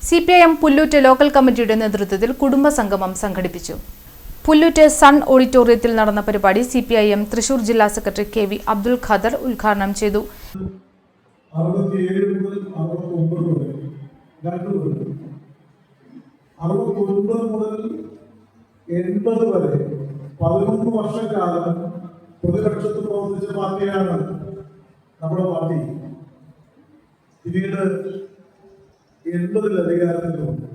CPIM Pullut local കമ്മിറ്റിയുടെ നേതൃത്വത്തിൽ കുടുംബ സംഗമം സംഘടിപ്പിച്ചു. പുല്ലൂറ്റ് സൺ ഓഡിറ്റോറിയത്തിൽ നടന്ന പരിപാടി CPIM തൃശൂർ ജില്ലാ സെക്രട്ടറി KV അബ്ദുൽ ഖാദർ ഉദ്ഘാടനം ചെയ്തു. 69 മുതൽ 80 വരെ 11 വർഷക്കാലം പ്രതിപക്ഷത്ത് പ്രവർത്തിച്ച പാർട്ടിയാണ് നമ്മുടെ പാർട്ടി. പിന്നീട് 80 അധികാരത്തിൽ വന്നു.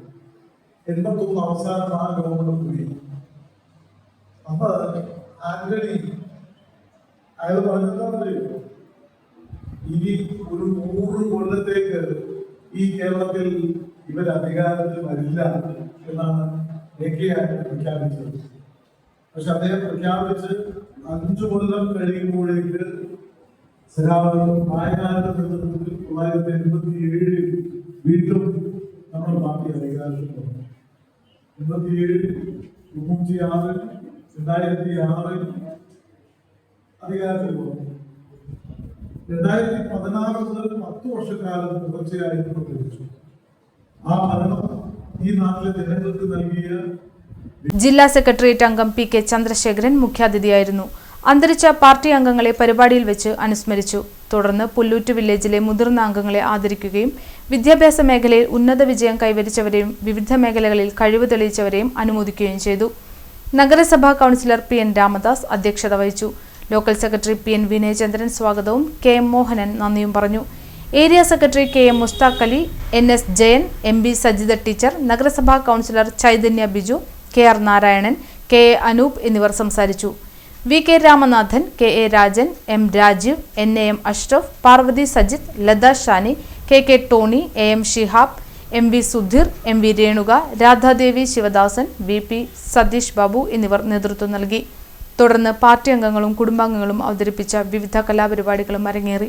81 അവസാനം ആ ഗവൺമെന്റ് പോയി. അപ്പൊ ആന്റണി അയാൾ പറഞ്ഞിട്ടുണ്ടല്ലോ, ഇനി ഒരു 100 കൊല്ലത്തേക്ക് ഈ കേരളത്തിൽ ഇവർ അധികാരത്തിൽ വരില്ല എന്നാണ് പ്രഖ്യാപിച്ചത്. പക്ഷെ അദ്ദേഹം പ്രഖ്യാപിച്ച് 5 കൊല്ലം കഴിയുമ്പോഴേക്ക് നായനാരുടെ നേതൃത്വത്തിൽ 1987 വീണ്ടും നമ്മുടെ പാർട്ടി അധികാരത്തിൽ വന്നു. 87, 96, 2006 അധികാരത്തിൽ വന്നു. 2016 മുതൽ 10 വർഷക്കാലം തുടർച്ചയായി പ്രവർത്തിച്ചു. ആ ഭരണം ഈ നാട്ടിലെ ജനങ്ങൾക്ക് നൽകിയ. ജില്ലാ സെക്രട്ടേറിയറ്റ് അംഗം PK ചന്ദ്രശേഖരൻ മുഖ്യാതിഥിയായിരുന്നു. അന്തരിച്ച പാർട്ടി അംഗങ്ങളെ പരിപാടിയിൽ വെച്ച് അനുസ്മരിച്ചു. തുടർന്ന് പുല്ലൂറ്റ് വില്ലേജിലെ മുതിർന്ന അംഗങ്ങളെ ആദരിക്കുകയും വിദ്യാഭ്യാസ മേഖലയിൽ ഉന്നത വിജയം കൈവരിച്ചവരെയും വിവിധ മേഖലകളിൽ കഴിവ് തെളിയിച്ചവരെയും അനുമോദിക്കുകയും ചെയ്തു. നഗരസഭാ കൗൺസിലർ PN രാമദാസ് അധ്യക്ഷത വഹിച്ചു. ലോക്കൽ സെക്രട്ടറി PN വിനയചന്ദ്രൻ സ്വാഗതവും KM മോഹനൻ നന്ദിയും പറഞ്ഞു. Area secretary KM Musthaq Ali, NS Jayan, MB Sajitha teacher, നഗരസഭാ councillor Chaithanya Biju, KR Narayanan, KA Anoop എന്നിവർ സംസാരിച്ചു. VK Ramanathan, KA Rajan, M Rajeev, NAM Ashraf, Parvathy Sajith, Latha Shani, KK Tony, AM Shihab, MV Sudheer, MV Renuka, Radhadevi Sivadasan, VP Satheesh Babu എന്നിവർ നേതൃത്വം നൽകി. തുടർന്ന് പാർട്ടി അംഗങ്ങളും കുടുംബാംഗങ്ങളും അവതരിപ്പിച്ച വിവിധ കലാപരിപാടികളും അരങ്ങേറി.